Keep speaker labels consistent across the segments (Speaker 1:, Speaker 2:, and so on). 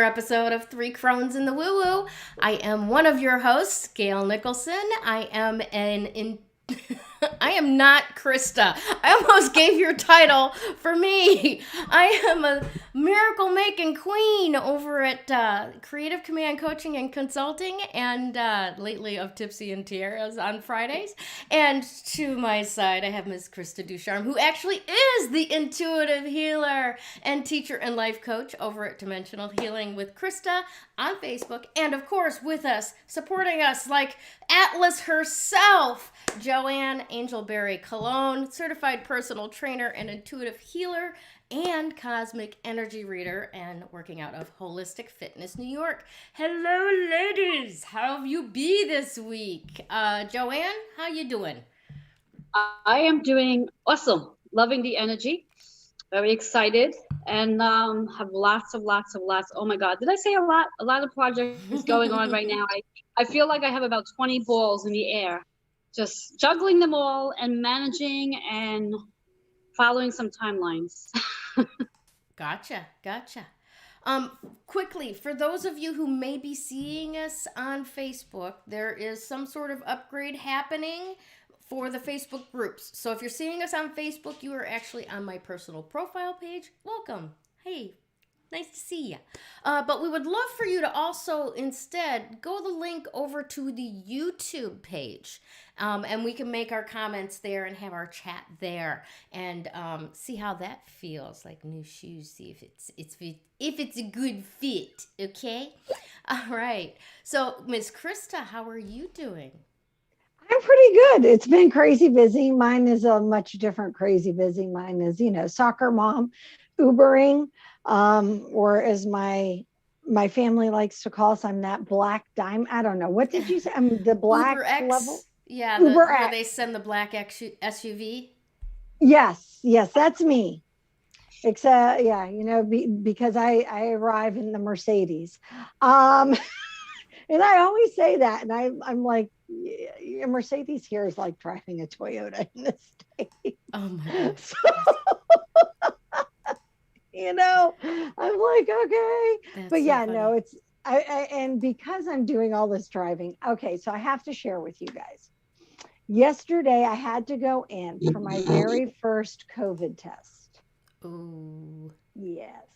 Speaker 1: episode of Three Crones in the Woo Woo. I am one of your hosts, Gayle Nicholson. I am I am not Krista. I almost gave your title for me. I am a miracle making queen over at Creative Command Coaching and Consulting, and lately of Tipsy and Tiaras on Fridays. And to my side, I have Miss Krista Ducharme, who actually is the intuitive healer and teacher and life coach over at Dimensional Healing with Krista on Facebook, and of course with us, supporting us like Atlas herself, Joanne Angel Barry Colon, certified personal trainer and intuitive healer and cosmic energy reader, and working out of Wholistic Fitness, New York. Hello, ladies. How have you be this week? Joanne, how you doing?
Speaker 2: I am doing awesome. Loving the energy. Very excited, and have lots. Oh my God, did I say a lot? A lot of projects going on right now. I feel like I have about 20 balls in the air, just juggling them all and managing and following some timelines.
Speaker 1: Gotcha. Quickly, for those of you who may be seeing us on Facebook, there is some sort of upgrade happening for the Facebook groups. So if you're seeing us on Facebook, you are actually on my personal profile page. Welcome. Hey, nice to see you. But we would love for you to also instead go the link over to the YouTube page. And we can make our comments there and have our chat there, and see how that feels. Like new shoes, see if it's a good fit. Okay. All right. So Miss Krista, how are you doing?
Speaker 3: I'm pretty good. It's been crazy busy. Mine is a much different crazy busy. Mine is, soccer mom, Ubering, or as my family likes to call us, I'm that black diamond. I don't know. What did you say? I'm the black
Speaker 1: Uber X
Speaker 3: level.
Speaker 1: Yeah,
Speaker 3: Uber
Speaker 1: where
Speaker 3: X.
Speaker 1: they send the black SUV.
Speaker 3: Yes, that's me. Except, because I arrive in the Mercedes. And I always say that, and I'm like, a Mercedes here is like driving a Toyota in the States.
Speaker 1: Oh my God.
Speaker 3: So, I'm like, okay.
Speaker 1: That's
Speaker 3: But
Speaker 1: so
Speaker 3: yeah,
Speaker 1: funny.
Speaker 3: no, it's, and because I'm doing all this driving, okay, so I have to share with you guys. Yesterday, I had to go in for my very first COVID test.
Speaker 1: Ooh.
Speaker 3: Yes.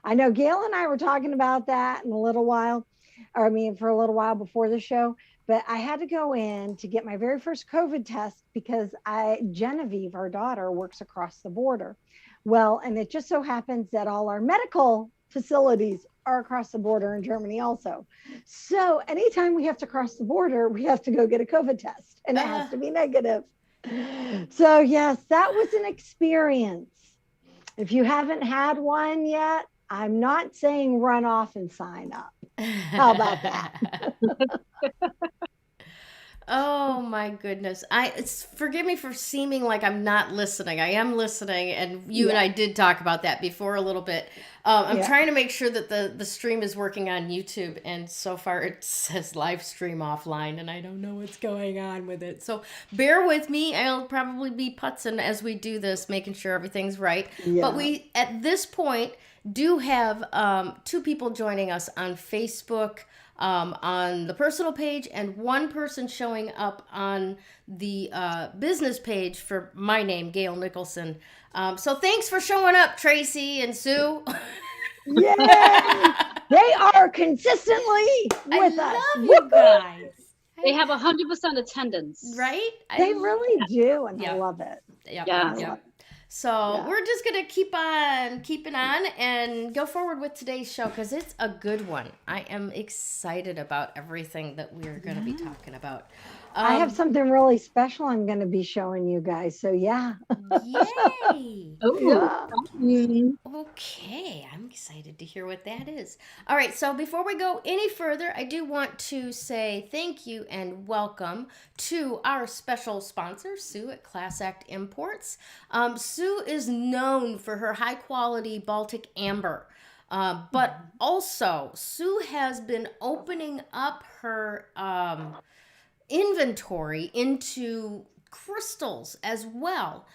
Speaker 3: I know Gayle and I were talking about that for a little while before the show, but I had to go in to get my very first COVID test because Genevieve, our daughter, works across the border. Well, and it just so happens that all our medical facilities are across the border in Germany also. So anytime we have to cross the border, we have to go get a COVID test, and it has to be negative. So yes, that was an experience. If you haven't had one yet, I'm not saying run off and sign up. How about that?
Speaker 1: Oh my goodness. Forgive me for seeming like I'm not listening. I am listening, and you and I did talk about that before a little bit. I'm trying to make sure that the stream is working on YouTube, and so far it says live stream offline, and I don't know what's going on with it. So bear with me. I'll probably be putzing as we do this, making sure everything's right. Yeah. But we, at this point, do have 2 people joining us on Facebook, on the personal page, and 1 person showing up on the business page for my name, Gayle Nicholson. So thanks for showing up, Tracy and Sue.
Speaker 3: Yay! They are consistently with us.
Speaker 1: I love you guys.
Speaker 2: They have 100% attendance.
Speaker 1: Right?
Speaker 3: They really do, and I love it.
Speaker 1: Yeah. So we're just going to keep on keeping on and go forward with today's show, because it's a good one. I am excited about everything that we're going to be talking about.
Speaker 3: I have something really special I'm going to be showing you guys. So yeah.
Speaker 1: Yay.
Speaker 3: Yeah.
Speaker 1: Okay. I'm excited to hear what that is. All right. So before we go any further, I do want to say thank you and welcome to our special sponsor, Sue at Class Act Imports. Sue is known for her high quality Baltic amber. But also Sue has been opening up her, inventory into crystals as well.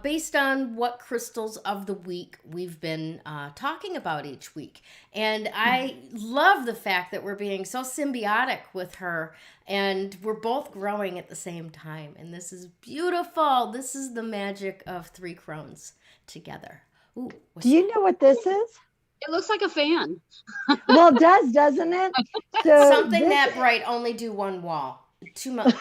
Speaker 1: based on what crystals of the week we've been talking about each week. And I love the fact that we're being so symbiotic with her and we're both growing at the same time. And this is beautiful. This is the magic of three crones together. Ooh,
Speaker 3: Do you know what this is?
Speaker 2: It looks like a fan.
Speaker 3: Well, it does, doesn't it? So
Speaker 1: something that bright only do one wall. Too much.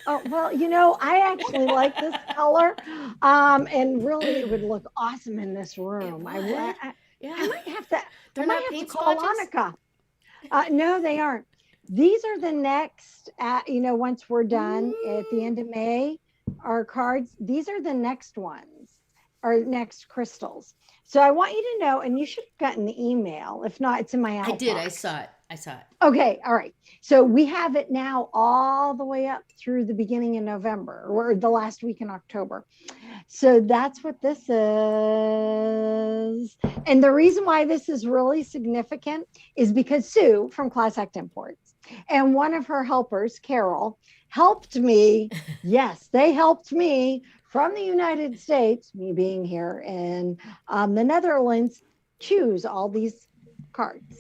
Speaker 3: Oh, well, I actually like this color. And really it would look awesome in this room. I might have to,
Speaker 1: They're
Speaker 3: I might
Speaker 1: not
Speaker 3: have
Speaker 1: paint
Speaker 3: to call
Speaker 1: splotches?
Speaker 3: Annika. No, they aren't. These are the next, once we're done at the end of May, our cards, these are the next ones, our next crystals. So I want you to know, and you should have gotten the email. If not, it's in my outbox.
Speaker 1: I did. I saw it.
Speaker 3: Okay. All right. So we have it now all the way up through the beginning of November or the last week in October. So that's what this is. And the reason why this is really significant is because Sue from Class Act Imports and one of her helpers, Carol, helped me. Yes, they helped me from the United States, me being here in the Netherlands, choose all these cards.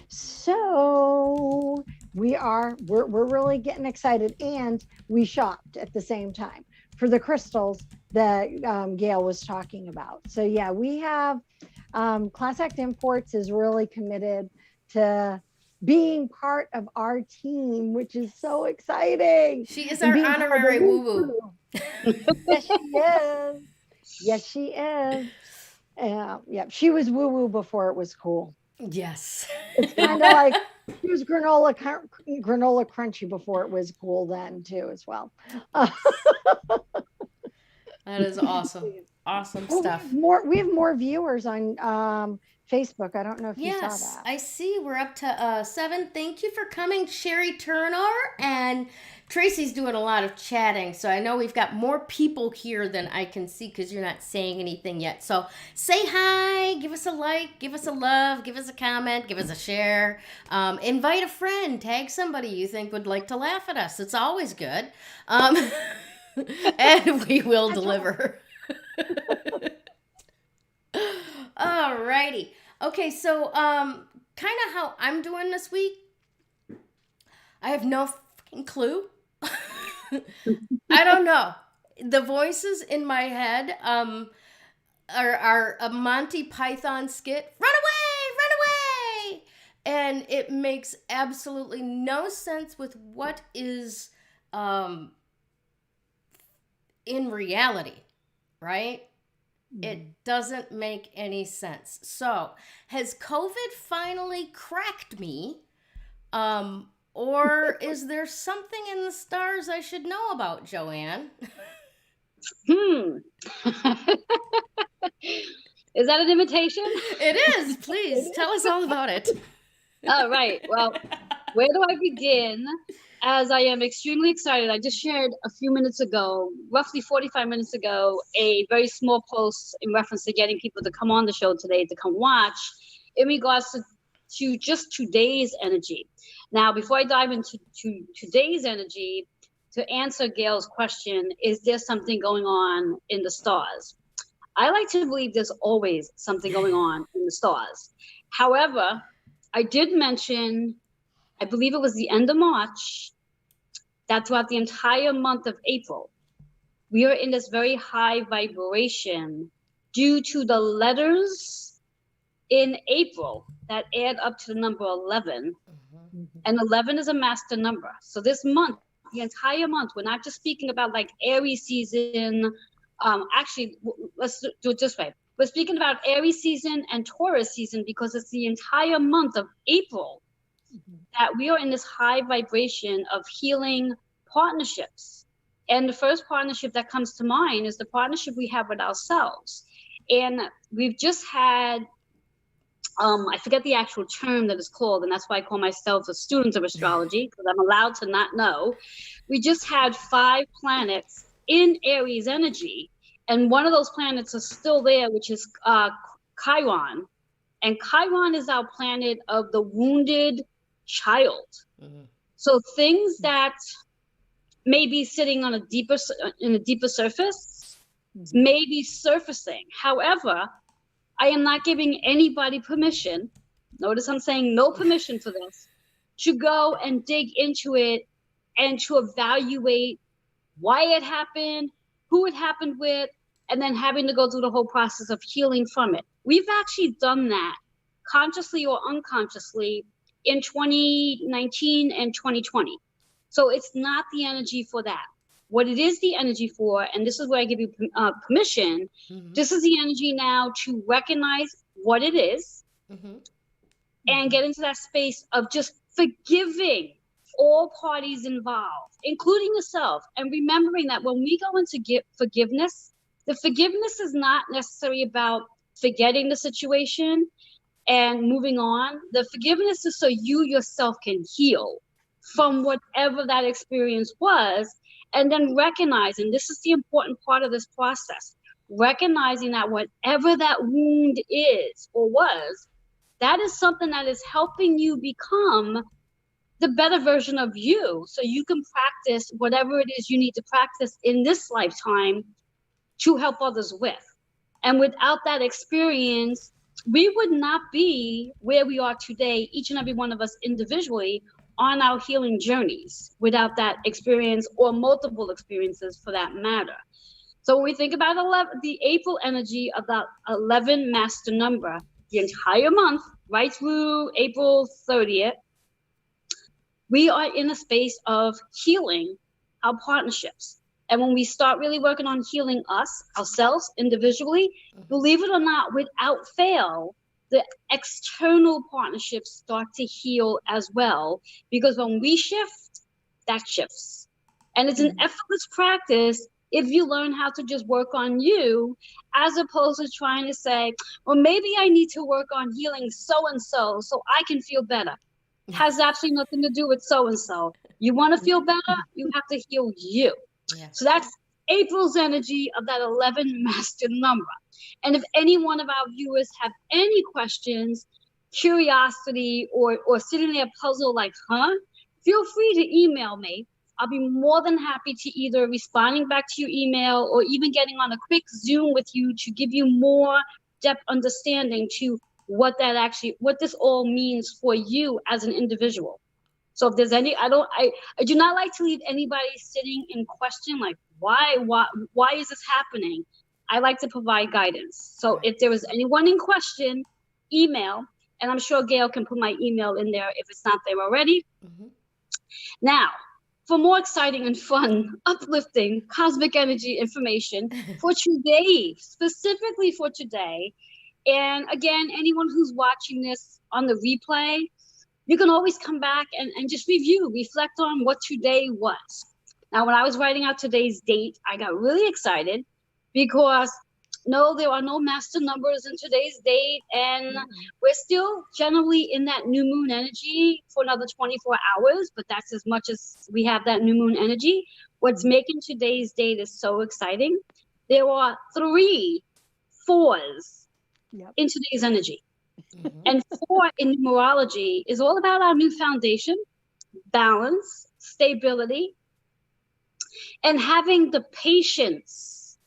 Speaker 3: So we're really getting excited, and we shopped at the same time for the crystals that Gayle was talking about. So yeah, we have Class Act Imports is really committed to being part of our team, which is so exciting.
Speaker 1: She is our honorary woo-woo.
Speaker 3: Yes, she is. Yes, she is. Yeah, she was woo-woo before it was cool.
Speaker 1: Yes.
Speaker 3: It's kind of like she was granola crunchy before it was cool then too as well.
Speaker 1: That is awesome. Awesome stuff.
Speaker 3: We have more viewers on Facebook. I don't know if you saw that.
Speaker 1: I see. We're up to 7. Thank you for coming, Sherry Turner. And Tracy's doing a lot of chatting, so I know we've got more people here than I can see because you're not saying anything yet. So say hi, give us a like, give us a love, give us a comment, give us a share. Invite a friend, tag somebody you think would like to laugh at us. It's always good. And we will deliver. Alrighty. Okay, so kind of how I'm doing this week. I have no fucking clue. I don't know. The voices in my head are a Monty Python skit. Run away! And it makes absolutely no sense with what is in reality, right? It doesn't make any sense. So, has COVID finally cracked me? Or is there something in the stars I should know about, Joanne?
Speaker 2: Is that an invitation?
Speaker 1: It is. Please tell us all about it.
Speaker 2: All right. Well, where do I begin? As I am extremely excited, I just shared a few minutes ago, roughly 45 minutes ago, a very small post in reference to getting people to come on the show today to come watch in regards to just today's energy. Now, before I dive into today's energy, to answer Gayle's question, is there something going on in the stars? I like to believe there's always something going on in the stars. However, I did mention, I believe it was the end of March, that throughout the entire month of April, we are in this very high vibration due to the letters in April that add up to the number 11. And 11 is a master number. So this month, the entire month, we're not just speaking about like Aries season. Actually, let's do it this way. We're speaking about Aries season and Taurus season because it's the entire month of April that we are in this high vibration of healing partnerships. And the first partnership that comes to mind is the partnership we have with ourselves. And we've just had, I forget the actual term that is called, and that's why I call myself a student of astrology, because I'm allowed to not know. We just had 5 planets in Aries energy, and one of those planets is still there, which is Chiron. And Chiron is our planet of the wounded child. So things that maybe sitting on in a deeper surface, maybe surfacing. However, I am not giving anybody permission. Notice I'm saying no permission for this, to go and dig into it and to evaluate why it happened, who it happened with, and then having to go through the whole process of healing from it. We've actually done that consciously or unconsciously in 2019 and 2020. So it's not the energy for that. What it is the energy for, and this is where I give you permission, this is the energy now to recognize what it is and get into that space of just forgiving all parties involved, including yourself, and remembering that when we go into forgiveness, the forgiveness is not necessarily about forgetting the situation and moving on. The forgiveness is so you yourself can heal from whatever that experience was, and then recognizing, this is the important part of this process, recognizing that whatever that wound is or was, that is something that is helping you become the better version of you, so you can practice whatever it is you need to practice in this lifetime to help others with. And without that experience, we would not be where we are today, each and every one of us individually, on our healing journeys, without that experience or multiple experiences for that matter. So when we think about the April energy of that 11 master number, the entire month, right through April 30th, we are in a space of healing our partnerships. And when we start really working on healing ourselves individually, believe it or not, without fail, the external partnerships start to heal as well. Because when we shift, that shifts. And it's an effortless practice if you learn how to just work on you, as opposed to trying to say, well, maybe I need to work on healing so-and-so so I can feel better. It has absolutely nothing to do with so-and-so. You want to feel better, you have to heal you. Yeah. So that's April's energy of that 11 master number. And if any one of our viewers have any questions, curiosity, or sitting there puzzled like, feel free to email me. I'll be more than happy to either responding back to your email or even getting on a quick Zoom with you to give you more depth understanding to what this all means for you as an individual. So if there's any, I do not like to leave anybody sitting in question, like, why is this happening? I like to provide guidance. So if there was anyone in question, email, and I'm sure Gayle can put my email in there if it's not there already. Now, for more exciting and fun, uplifting cosmic energy information for today, specifically for today, and again, anyone who's watching this on the replay, you can always come back and just reflect on what today was. Now, when I was writing out today's date, I got really excited because no, there are no master numbers in today's date, and we're still generally in that new moon energy for another 24 hours, but that's as much as we have that new moon energy. What's making today's date is so exciting. There are 3 4s in today's energy. And 4 in numerology is all about our new foundation, balance, stability, and having the patience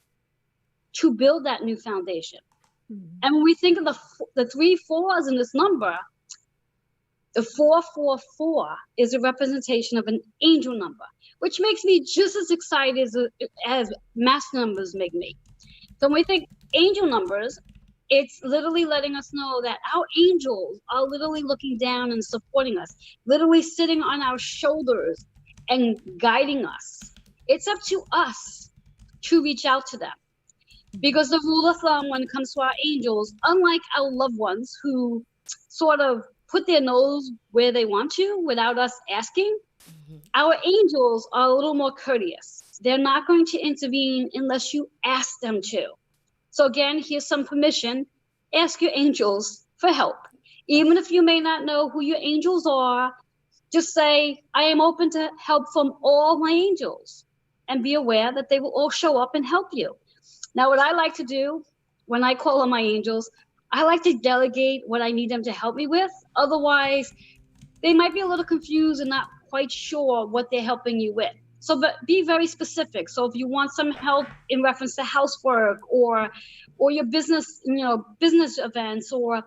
Speaker 2: to build that new foundation. And when we think of the 3 4s in this number, the 444 is a representation of an angel number, which makes me just as excited as master numbers make me. So when we think angel numbers, it's literally letting us know that our angels are literally looking down and supporting us, literally sitting on our shoulders and guiding us. It's up to us to reach out to them. Because the rule of thumb when it comes to our angels, unlike our loved ones who sort of put their nose where they want to without us asking, our angels are a little more courteous. They're not going to intervene unless you ask them to. So again, here's some permission. Ask your angels for help. Even if you may not know who your angels are, just say, I am open to help from all my angels, and be aware that they will all show up and help you. Now, what I like to do when I call on my angels, I like to delegate what I need them to help me with. Otherwise, they might be a little confused and not quite sure what they're helping you with. So, but be very specific. So if you want some help in reference to housework or your business, business events, or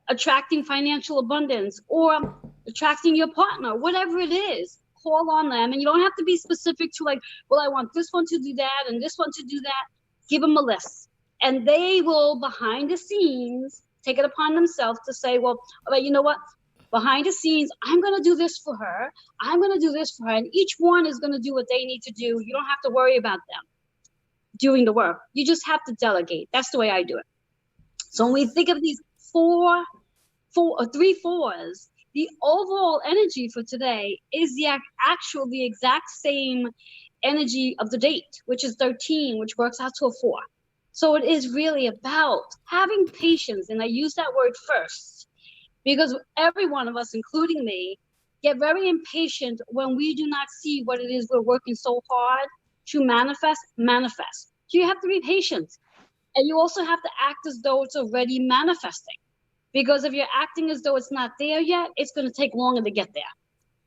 Speaker 2: attracting financial abundance, or attracting your partner, whatever it is, call on them. And you don't have to be specific to like, well, I want this one to do that and this one to do that. Give them a list, and they will behind the scenes take it upon themselves to say, well, all right, you know what? Behind the scenes, I'm going to do this for her. I'm going to do this for her. And each one is going to do what they need to do. You don't have to worry about them doing the work. You just have to delegate. That's the way I do it. So when we think of these three fours, the overall energy for today is the exact same energy of the date, which is 13, which works out to a 4. So it is really about having patience. And I use that word first because every one of us, including me, get very impatient when we do not see what it is we're working so hard to manifest. So you have to be patient. And you also have to act as though it's already manifesting. Because if you're acting as though it's not there yet, it's going to take longer to get there.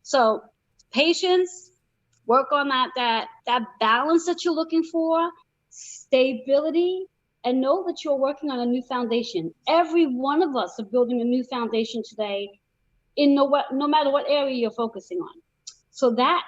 Speaker 2: So patience, work on that balance that you're looking for, stability, and know that you're working on a new foundation. Every one of us are building a new foundation today in no matter what area you're focusing on. So that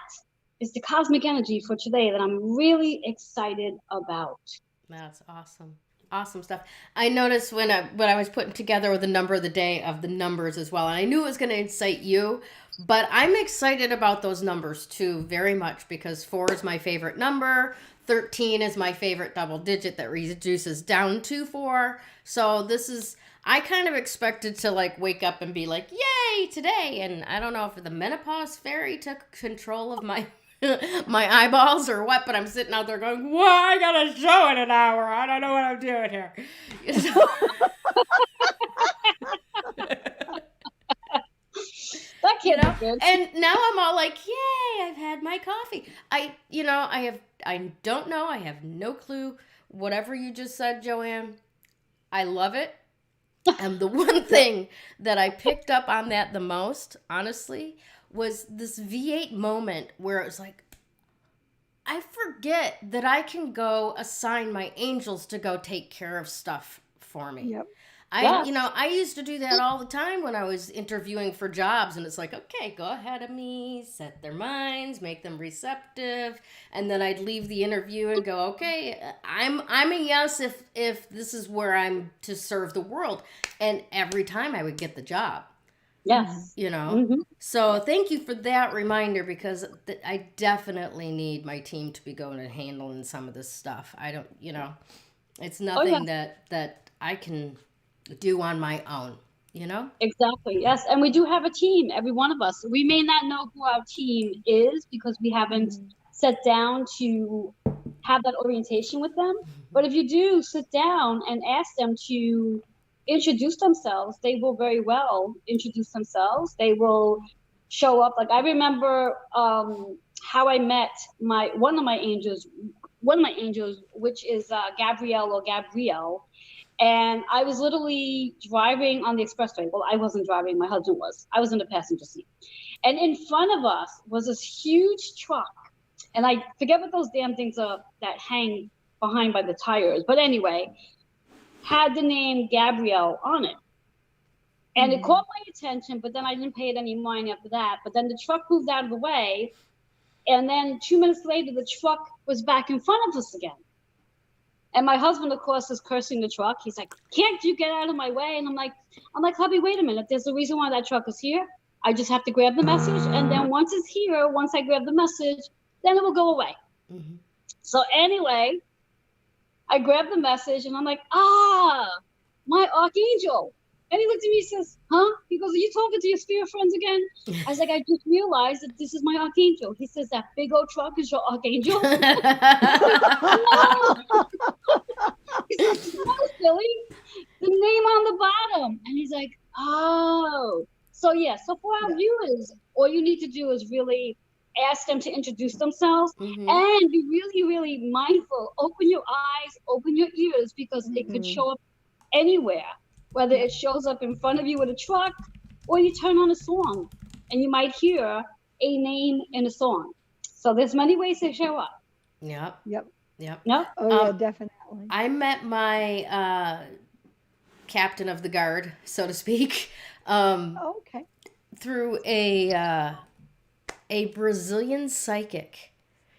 Speaker 2: is the cosmic energy for today that I'm really excited about.
Speaker 1: That's awesome. Awesome stuff. I noticed when I was putting together the number of the day of the numbers as well, and I knew it was going to incite you, but I'm excited about those numbers too very much because 4 is my favorite number. 13 is my favorite double digit that reduces down to 4. So I kind of expected to like wake up and be like, yay, today. And I don't know if the menopause fairy took control of my eyeballs or what, but I'm sitting out there going, well, I got a show in an hour. I don't know what I'm doing here.
Speaker 2: That can't be good.
Speaker 1: And now I'm all like, yay, I've had my coffee. I don't know. I have no clue. Whatever you just said, Joanne, I love it. And the one thing that I picked up on that the most, honestly, was this V8 moment where it was like, I forget that I can go assign my angels to go take care of stuff for me.
Speaker 3: Yep.
Speaker 1: I used to do that all the time when I was interviewing for jobs, and it's like, okay, go ahead of me, set their minds, make them receptive, and then I'd leave the interview and go, okay, I'm a yes if this is where I'm to serve the world, and every time I would get the job.
Speaker 2: Yes.
Speaker 1: Mm-hmm. So thank you for that reminder because I definitely need my team to be going and handling some of this stuff. I don't, it's nothing that I can do on my own, Exactly.
Speaker 2: Yes. And we do have a team, every one of us. We may not know who our team is because we haven't sat down to have that orientation with them. But if you do sit down and ask them to introduce themselves, they will very well introduce themselves. They will show up. Like I remember how I met one of my angels, which is Gabrielle. And I was literally driving on the expressway. Well, I wasn't driving, my husband was. I was in the passenger seat. And in front of us was this huge truck. And I forget what those damn things are that hang behind by the tires. But anyway, had the name Gabrielle on it. And it caught my attention, but then I didn't pay it any mind after that. But then the truck moved out of the way. And then 2 minutes later, the truck was back in front of us again. And my husband, of course, is cursing the truck. He's like, can't you get out of my way? And I'm like, hubby, wait a minute. There's a reason why that truck is here. I just have to grab the message. And then once it's here, once I grab the message, then it will go away. Mm-hmm. So anyway, I grabbed the message and I'm like, my Archangel. And he looked at me and says, huh? He goes, are you talking to your spirit friends again? I was like, I just realized that this is my Archangel. He says, that big old truck is your Archangel? No. He says, no, silly. The name on the bottom. And he's like, oh. So for our viewers, all you need to do is really ask them to introduce themselves and be really, really mindful. Open your eyes, open your ears, because it could show up anywhere. Whether it shows up in front of you with a truck or you turn on a song and you might hear a name in a song. So there's many ways to show up.
Speaker 1: Yep.
Speaker 3: Yep.
Speaker 1: Yep.
Speaker 2: No?
Speaker 3: Oh yeah, definitely.
Speaker 1: I met my captain of the guard, so to speak,
Speaker 3: Okay.
Speaker 1: through a Brazilian psychic.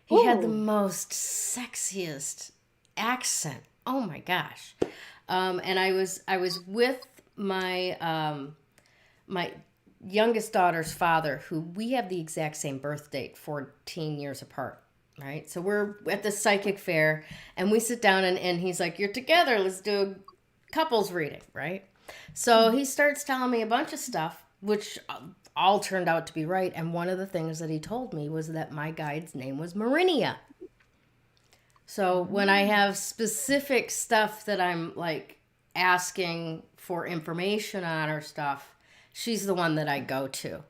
Speaker 1: He had the
Speaker 3: Ooh.
Speaker 1: most sexiest accent. Oh my gosh! And I was with my my youngest daughter's father, who we have the exact same birth date, 14 years apart. Right, so we're at the psychic fair, and we sit down, and he's like, "You're together. Let's do a couples reading." Right, so he starts telling me a bunch of stuff, which all turned out to be right. And one of the things that he told me was that my guide's name was Marinia. So when I have specific stuff that I'm like asking for information on or stuff, she's the one that I go to.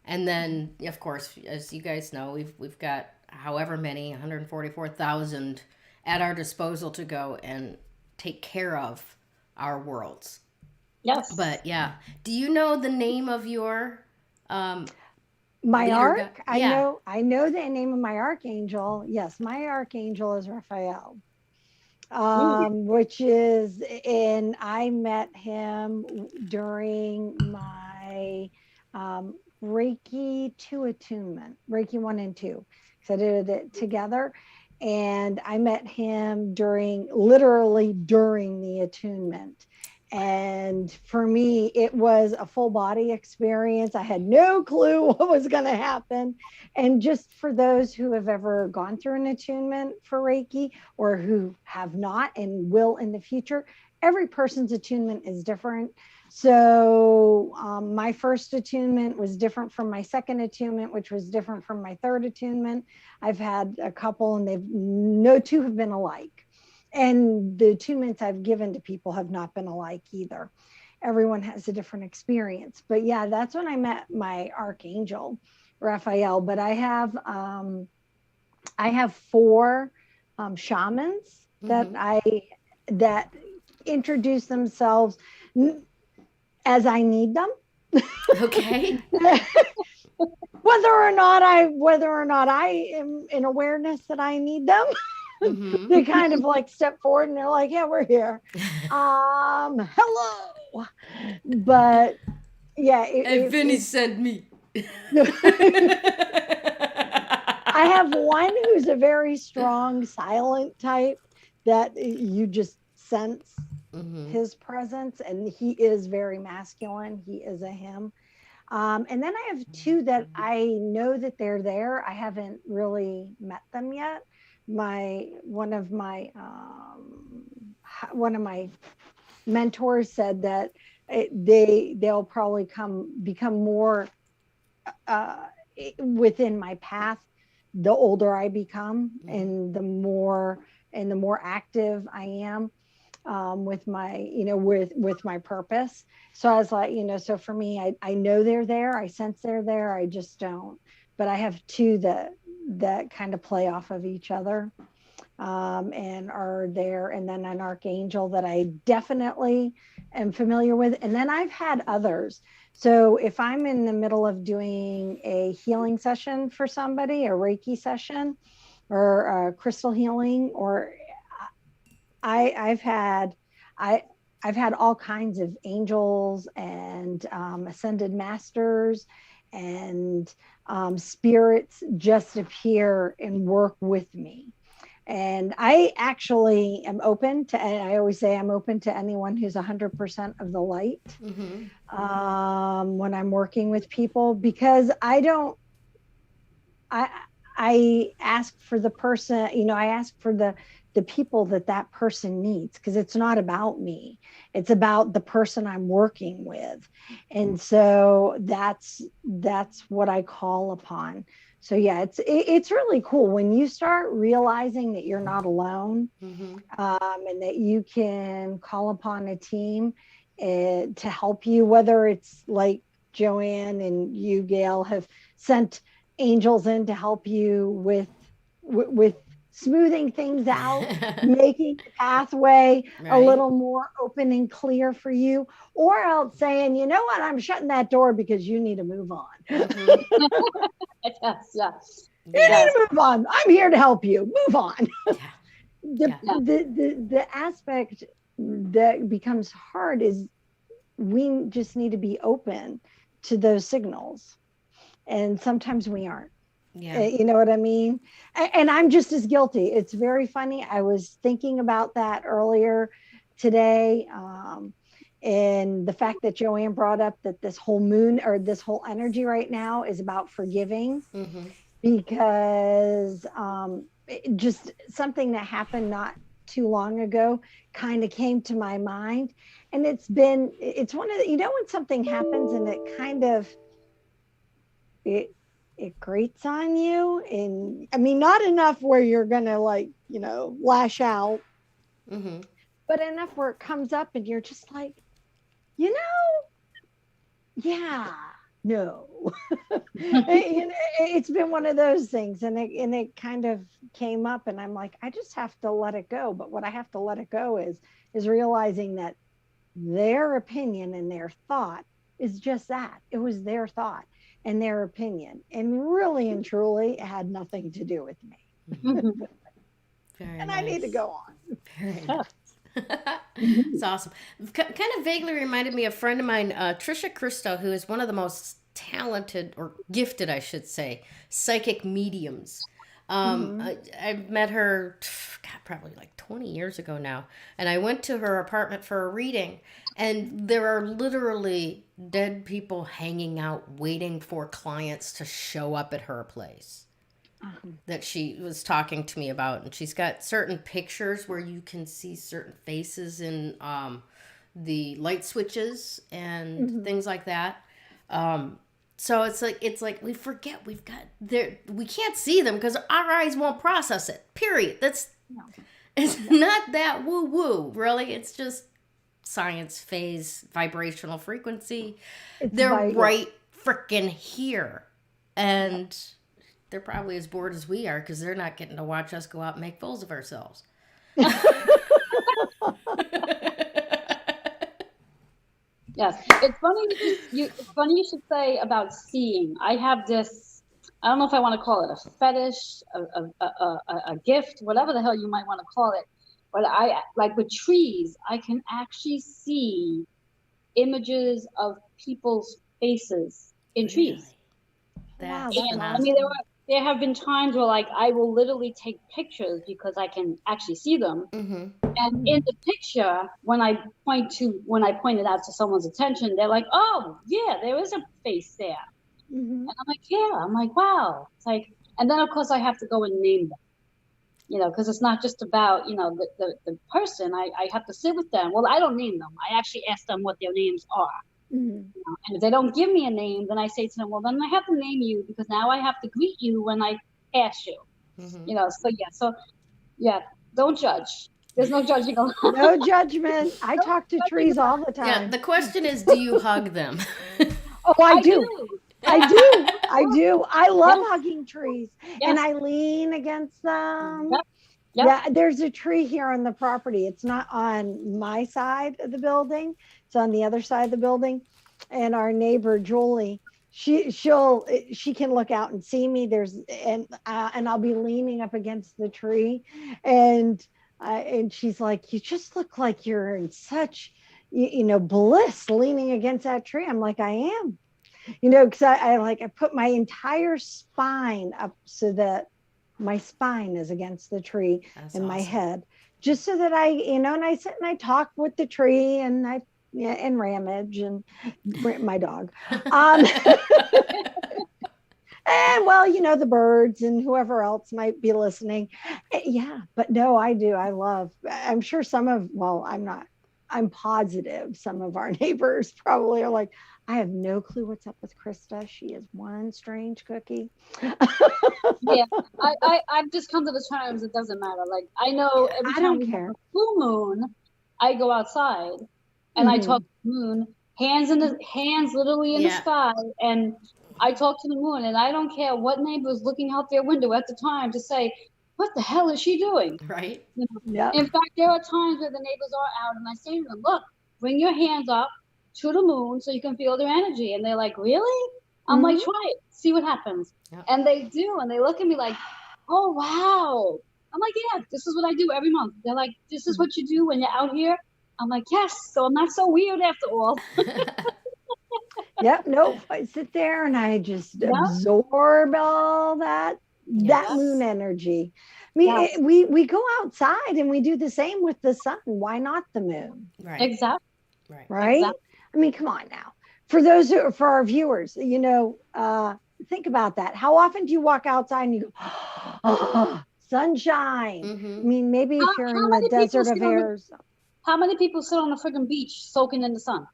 Speaker 1: And then, of course, as you guys know, we've got however many, 144,000 at our disposal to go and take care of our worlds.
Speaker 2: Yes.
Speaker 1: But yeah, do you know the name of your
Speaker 3: My
Speaker 1: leader
Speaker 3: arc,
Speaker 1: Yeah.
Speaker 3: I know the name of my archangel. Yes, my archangel is Raphael. Which is, and I met him during my Reiki 2 attunement, Reiki 1 and 2, because I did it together. And I met him literally during the attunement. And for me, it was a full body experience. I had no clue what was going to happen. And just for those who have ever gone through an attunement for Reiki, or who have not and will in the future, every person's attunement is different. So my first attunement was different from my second attunement, which was different from my third attunement. I've had a couple, and no two have been alike. And the attunements I've given to people have not been alike either. Everyone has a different experience. But yeah, that's when I met my archangel, Raphael. But I have 4 shamans that introduce themselves as I need them.
Speaker 1: Okay.
Speaker 3: whether or not I am in awareness that I need them. They kind of like step forward and they're like, yeah, we're here. Hello. But yeah.
Speaker 1: Vinny sent me.
Speaker 3: I have one who's a very strong, silent type that you just sense his presence, and he is very masculine. He is a him. And then I have 2 that I know that they're there. I haven't really met them yet. One of my mentors said that they'll probably become more within my path the older I become, and the more active I am with my with my purpose. So I was like, so for me, I know they're there, I sense they're there, I just don't. But I have 2 that kind of play off of each other, and are there. And then an archangel that I definitely am familiar with. And then I've had others. So if I'm in the middle of doing a healing session for somebody, a Reiki session, or a crystal healing, or I've had all kinds of angels and ascended masters and spirits just appear and work with me. And I actually am open to, and I always say I'm open to anyone who's 100% of the light when I'm working with people, because I ask for the person, I ask for the people that person needs, because it's not about me, it's about the person I'm working with. And so that's what I call upon. So yeah, it's really cool when you start realizing that you're not alone, and that you can call upon a team to help you, whether it's like Joanne and you, Gayle, have sent angels in to help you with smoothing things out, making the pathway a little more open and clear for you, or else saying, you know what, I'm shutting that door because you need to move on.
Speaker 2: Yes.
Speaker 3: You need
Speaker 2: Yes.
Speaker 3: to move on. I'm here to help you. Move on.
Speaker 1: Yeah.
Speaker 3: The aspect that becomes hard is we just need to be open to those signals. And sometimes we aren't.
Speaker 1: Yeah.
Speaker 3: You know what I mean? And I'm just as guilty. It's very funny. I was thinking about that earlier today. And the fact that Joanne brought up that this whole moon or this whole energy right now is about forgiving, because just something that happened not too long ago kind of came to my mind. And it's one of the, when something happens and it kind of, it grates on you, and I mean, not enough where you're gonna lash out, but enough where it comes up and you're just like, yeah, no. It's been one of those things, and it kind of came up, and I'm like, I just have to let it go. But what I have to let it go is realizing that their opinion and their thought is just that. It was their thought and their opinion, and really and truly it had nothing to do with me.
Speaker 1: Very
Speaker 3: and
Speaker 1: nice.
Speaker 3: I need to go on.
Speaker 1: Very nice. It's awesome. Kind of vaguely reminded me of a friend of mine, Trisha Christo, who is one of the most talented, or gifted, I should say, psychic mediums. I met her, probably like 20 years ago now, and I went to her apartment for a reading, and there are literally dead people hanging out waiting for clients to show up at her place that she was talking to me about. And she's got certain pictures where you can see certain faces in the light switches and things like that. So it's like we forget we've got there. We can't see them because our eyes won't process it. Period. It's not that woo woo. Really, it's just science, phase, vibrational frequency. They're right freaking here, and they're probably as bored as we are because they're not getting to watch us go out and make fools of ourselves.
Speaker 2: Yes, it's funny. It's funny you should say about seeing. I have this. I don't know if I want to call it a fetish, a gift, whatever the hell you might want to call it. But I like with trees. I can actually see images of people's faces in trees.
Speaker 1: That's
Speaker 2: and I mean, there have been times where like I will literally take pictures because I can actually see them. And in the picture, when I point it out to someone's attention, they're like, "Oh, yeah, there is a face there." And I'm like, "Yeah." I'm like, "Wow." It's like, and then of course I have to go and name them, because it's not just about the person. I have to sit with them. Well, I don't name them. I actually ask them what their names are. And if they don't give me a name, then I say to them, well, then I have to name you because now I have to greet you when I pass you. So don't judge. There's no judging allowed.
Speaker 3: No judgment. I talk to trees all the time.
Speaker 1: Yeah, the question is, do you hug them?
Speaker 3: Oh, I do. I do. I love hugging trees, and I lean against them. Yeah, there's a tree here on the property. It's not on my side of the building. It's on the other side of the building. And our neighbor Julie, she can look out and see me. And I'll be leaning up against the tree, and she's like, "You just look like you're in such, bliss leaning against that tree." I'm like, "I am," because I put my entire spine up so that my spine is against the tree. That's and awesome. My head, just so that and I sit and I talk with the tree, and and Ramage and my dog. And the birds and whoever else might be listening. Yeah, but no, I do. I'm sure I'm positive some of our neighbors probably are like, I have no clue what's up with Krista. She is one strange cookie.
Speaker 2: Yeah, I've just come to the terms. It doesn't matter. Like I know every time we have a full moon, I go outside and I talk to the moon, hands literally in the sky, and I talk to the moon. And I don't care what neighbor is looking out their window at the time to say, what the hell is she doing?
Speaker 1: Right.
Speaker 3: Yeah.
Speaker 2: In fact, there are times where the neighbors are out, and I say to them, look, bring your hands up to the moon so you can feel their energy. And they're like, really? I'm like, try it, see what happens.
Speaker 1: Yep.
Speaker 2: And they do, and they look at me like, oh wow. I'm like, yeah, this is what I do every month. They're like, this is what you do when you're out here. I'm like, yes, so I'm not so weird after all.
Speaker 3: Yep. Nope. I sit there and I just
Speaker 2: Yeah.
Speaker 3: absorb all that
Speaker 1: Yes.
Speaker 3: moon energy. I mean,
Speaker 2: Yes.
Speaker 3: we go outside and we do the same with the sun. Why not the moon?
Speaker 1: Right.
Speaker 2: Exactly.
Speaker 3: Right.
Speaker 2: Exactly.
Speaker 3: I mean, come on now. For those for our viewers, you know, think about that. How often do you walk outside and you go, oh, sunshine?
Speaker 1: Mm-hmm.
Speaker 3: I mean, maybe if you're in the desert of Arizona.
Speaker 2: How many people sit on the friggin' beach soaking in the sun?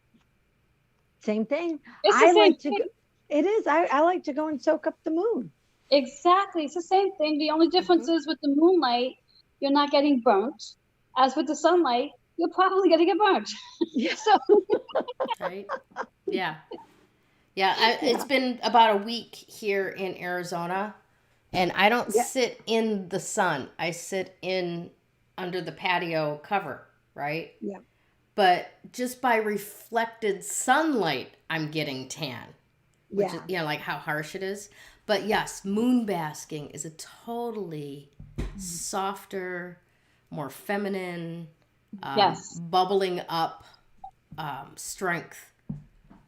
Speaker 3: Same thing.
Speaker 2: It's the
Speaker 3: I
Speaker 2: same
Speaker 3: like to
Speaker 2: thing.
Speaker 3: go, it is. I like to go and soak up the moon.
Speaker 2: Exactly. It's the same thing. The only difference is with the moonlight, you're not getting burnt. As with the sunlight, you're probably going to get burnt.
Speaker 3: Yeah.
Speaker 2: So,
Speaker 1: Right. Yeah. Yeah. It's been about a week here in Arizona, and I don't sit in the sun. I sit in under the patio cover, right?
Speaker 3: Yeah.
Speaker 1: But just by reflected sunlight, I'm getting tan, which is, you know, like how harsh it is. But yes, moon basking is a totally softer, more feminine,
Speaker 2: yes.
Speaker 1: bubbling up strength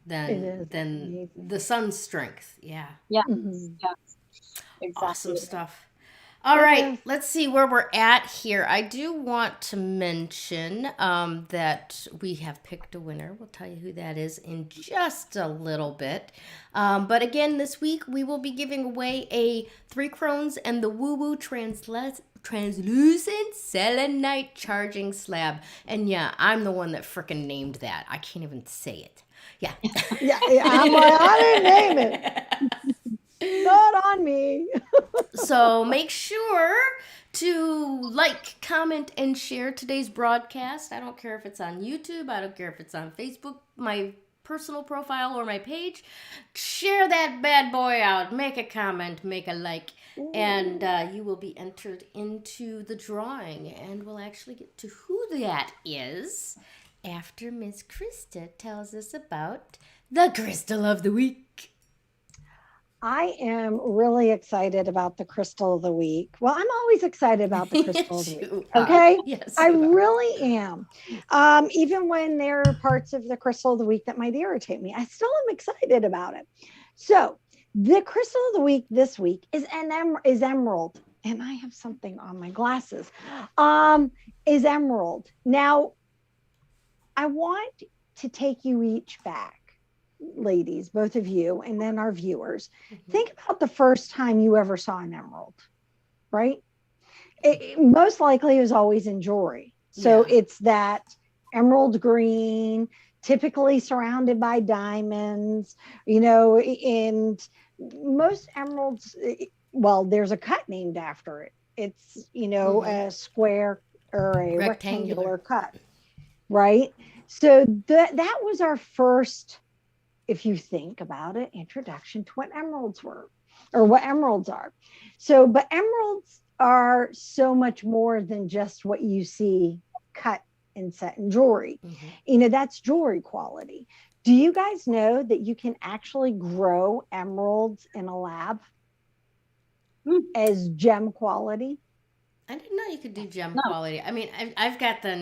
Speaker 1: than
Speaker 3: amazing.
Speaker 1: the sun's strength. Yeah.
Speaker 2: Yeah.
Speaker 3: Mhm.
Speaker 2: Yes. Exactly.
Speaker 1: Awesome stuff. All right, let's see where we're at here. I do want to mention that we have picked a winner. We'll tell you who that is in just a little bit. But again, this week we will be giving away a 3 Crones and the Woo Woo translucent selenite charging slab. And yeah, I'm the one that frickin' named that. I can't even say it. Yeah.
Speaker 3: Yeah, I'm like, I didn't name it. Not on me.
Speaker 1: So make sure to like, comment, and share today's broadcast. I don't care if it's on YouTube. I don't care if it's on Facebook, my personal profile, or my page. Share that bad boy out. Make a comment. Make a like. And you will be entered into the drawing. And we'll actually get to who that is after Miss Krista tells us about the crystal of the week.
Speaker 3: I am really excited about the crystal of the week. Well, I'm always excited about the crystal of the week. Okay?
Speaker 1: Yes,
Speaker 3: I really am. Even when there are parts of the crystal of the week that might irritate me, I still am excited about it. So the crystal of the week this week is emerald. And I have something on my glasses. Is emerald. Now, I want to take you each back, ladies, both of you, and then our viewers. Think about the first time you ever saw an emerald, right? It most likely is always in jewelry. So it's that emerald green, typically surrounded by diamonds, you know, and most emeralds, well, there's a cut named after it. It's, you know, a square or a rectangular cut, right? So that was our first, if you think about it, introduction to what emeralds were or what emeralds are. So, but emeralds are so much more than just what you see cut and set in jewelry. You know, that's jewelry quality. Do you guys know that you can actually grow emeralds in a lab as gem quality?
Speaker 1: I didn't know you could do gem quality. I mean, I've got the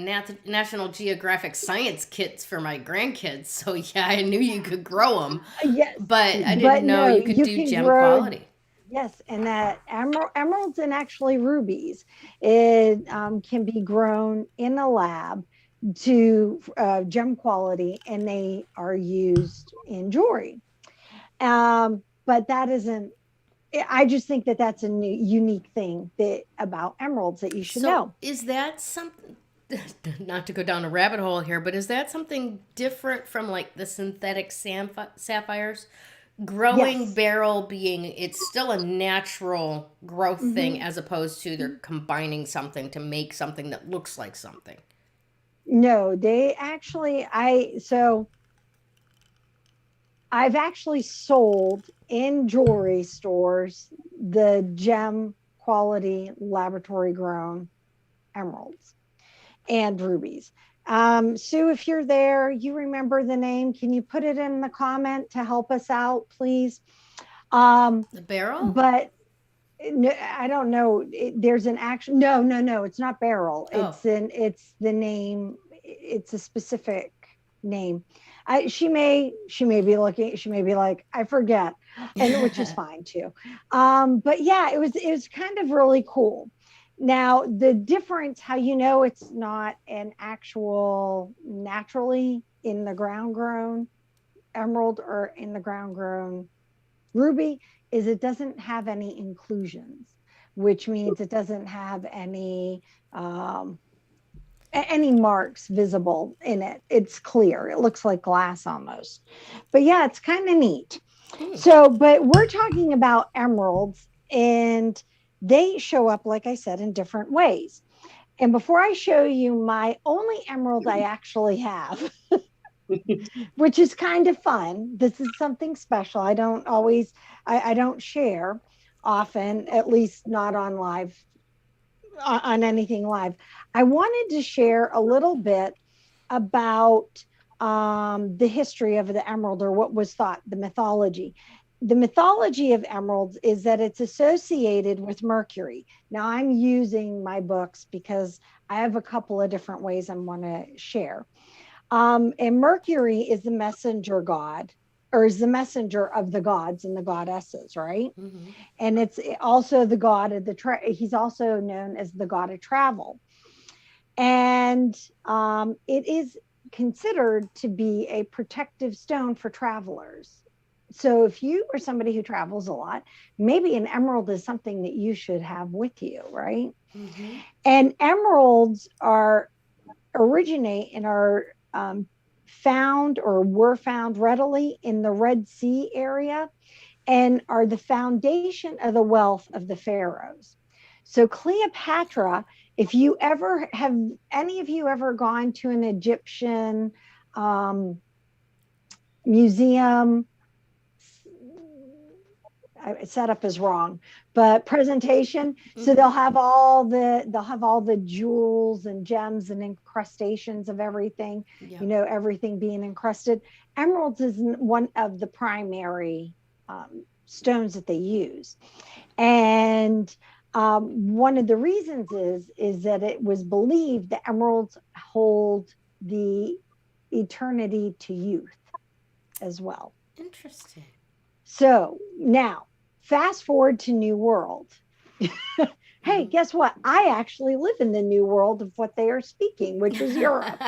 Speaker 1: National Geographic science kits for my grandkids, so yeah, I knew you could grow them.
Speaker 3: Yes,
Speaker 1: but I didn't know you could do gem quality.
Speaker 3: Yes, and that emeralds and actually rubies, it can be grown in a lab to gem quality, and they are used in jewelry. But that isn't. I just think that that's a new, unique thing about emeralds that you should know.
Speaker 1: Is that something, not to go down a rabbit hole here, but is that something different from like the synthetic sapphires? Growing beryl being, it's still a natural growth thing as opposed to they're combining something to make something that looks like something.
Speaker 3: No, they actually, I've actually sold in jewelry stores the gem quality laboratory grown emeralds and rubies. Sue, if you're there, you remember the name. Can you put it in the comment to help us out, please?
Speaker 1: The barrel?
Speaker 3: But no, I don't know. There's an action. No, no, no. It's not Beryl.
Speaker 1: Oh.
Speaker 3: It's the name. It's a specific name. She may be looking. She may be like, I forget, and which is fine too. But yeah, it was kind of really cool. Now the difference, how you know it's not an actual naturally in the ground grown emerald or in the ground grown ruby is it doesn't have any inclusions, which means it doesn't have um, any marks visible in it. It's clear. It looks like glass almost. But yeah, it's kind of neat. So, but we're talking about emeralds and they show up, like I said, in different ways. And before I show you my only emerald I actually have, which is kind of fun. This is something special. I don't always, I don't share often, at least not on live, on anything live. I wanted to share a little bit about the history of the emerald or what was thought, the mythology. The mythology of emeralds is that it's associated with Mercury. Now, I'm using my books because I have a couple of different ways I want to share. And Mercury is the messenger god, or is the messenger of the gods and the goddesses, right? Mm-hmm. And it's also the god of he's also known as the god of travel. And it is considered to be a protective stone for travelers. So if you are somebody who travels a lot, maybe an emerald is something that you should have with you, right? Mm-hmm. And emeralds originate and are found or were found readily in the Red Sea area and are the foundation of the wealth of the pharaohs. So Cleopatra, if you ever have, any of you ever gone to an Egyptian museum, setup is wrong, but presentation. Mm-hmm. So they'll have all the jewels and gems and incrustations of everything, yeah. You know, everything being encrusted. Emeralds is one of the primary stones that they use. And one of the reasons is that it was believed that emeralds hold the eternity to youth as well.
Speaker 1: Interesting.
Speaker 3: So now, fast forward to New World. Hey, guess what? I actually live in the New World of what they are speaking, which is Europe.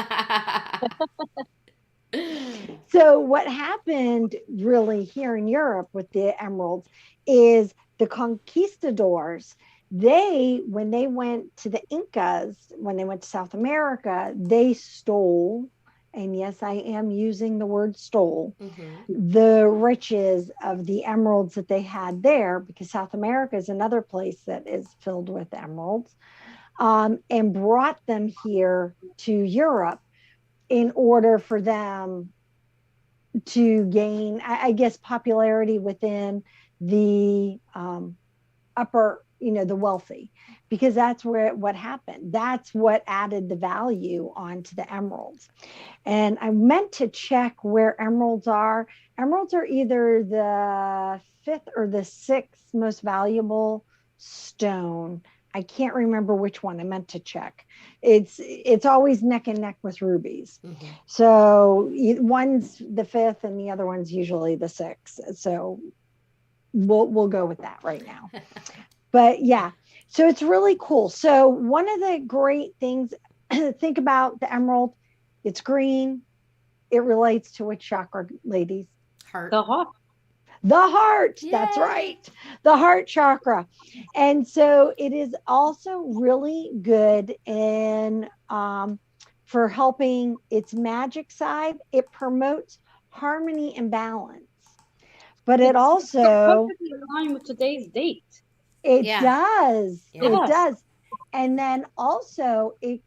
Speaker 3: So what happened really here in Europe with the emeralds is the conquistadors, when they went to the Incas, when they went to South America, they stole, and yes, I am using the word stole, mm-hmm. the riches of the emeralds that they had there, because South America is another place that is filled with emeralds, and brought them here to Europe in order for them to gain, I guess, popularity within the upper, the wealthy, because that's what happened. That's what added the value onto the emeralds. And I meant to check where emeralds are. Emeralds are either the 5th or the 6th most valuable stone. I can't remember which one. I meant to check. It's always neck and neck with rubies. Mm-hmm. So one's the 5th and the other one's usually the 6th. So we'll go with that right now. But yeah, so it's really cool. So one of the great things, think about the emerald. It's green. It relates to which chakra, ladies?
Speaker 1: Heart.
Speaker 2: The heart.
Speaker 3: The heart. Yay. That's right. The heart chakra. And so it is also really good in for helping its magic side. It promotes harmony and balance. But it also
Speaker 2: perfectly aligned with today's date.
Speaker 3: It does. Yeah. It does. And then also it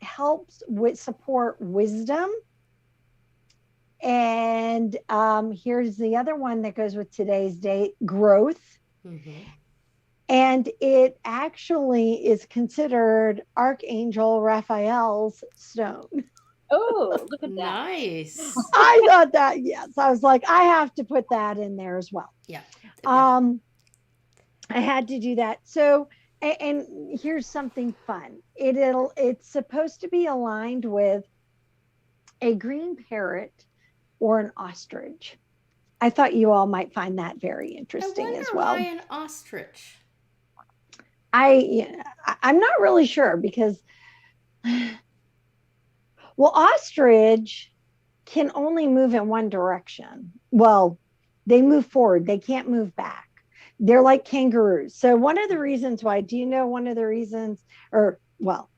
Speaker 3: helps with support wisdom. And here's the other one that goes with today's date, growth. Mm-hmm. And it actually is considered Archangel Raphael's stone.
Speaker 2: Oh, look at that.
Speaker 1: Nice.
Speaker 3: I thought that, yes. I was like, I have to put that in there as well.
Speaker 1: Yeah.
Speaker 3: I had to do that. So, and here's something fun. It's supposed to be aligned with a green parrot or an ostrich. I thought you all might find that very interesting as well.
Speaker 1: Why an ostrich?
Speaker 3: I'm not really sure because, well, ostrich can only move in one direction. Well, they move forward. They can't move back. They're like kangaroos. So one of the reasons why, do you know one of the reasons, or well,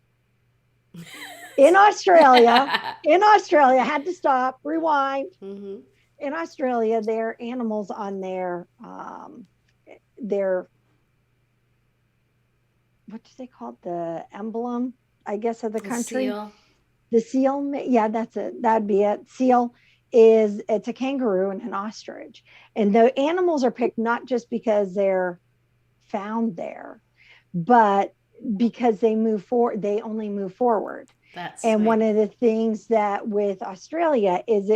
Speaker 3: in Australia, I had to stop, rewind.
Speaker 1: Mm-hmm.
Speaker 3: In Australia, their animals on their what do they call it? The emblem, I guess, of the country.
Speaker 1: Seal.
Speaker 3: The seal. Yeah, that's it. That'd be it. Seal it's a kangaroo and an ostrich. And the animals are picked not just because they're found there, but because they move forward. They only move forward.
Speaker 1: That's
Speaker 3: and
Speaker 1: sweet.
Speaker 3: One of the things that with Australia is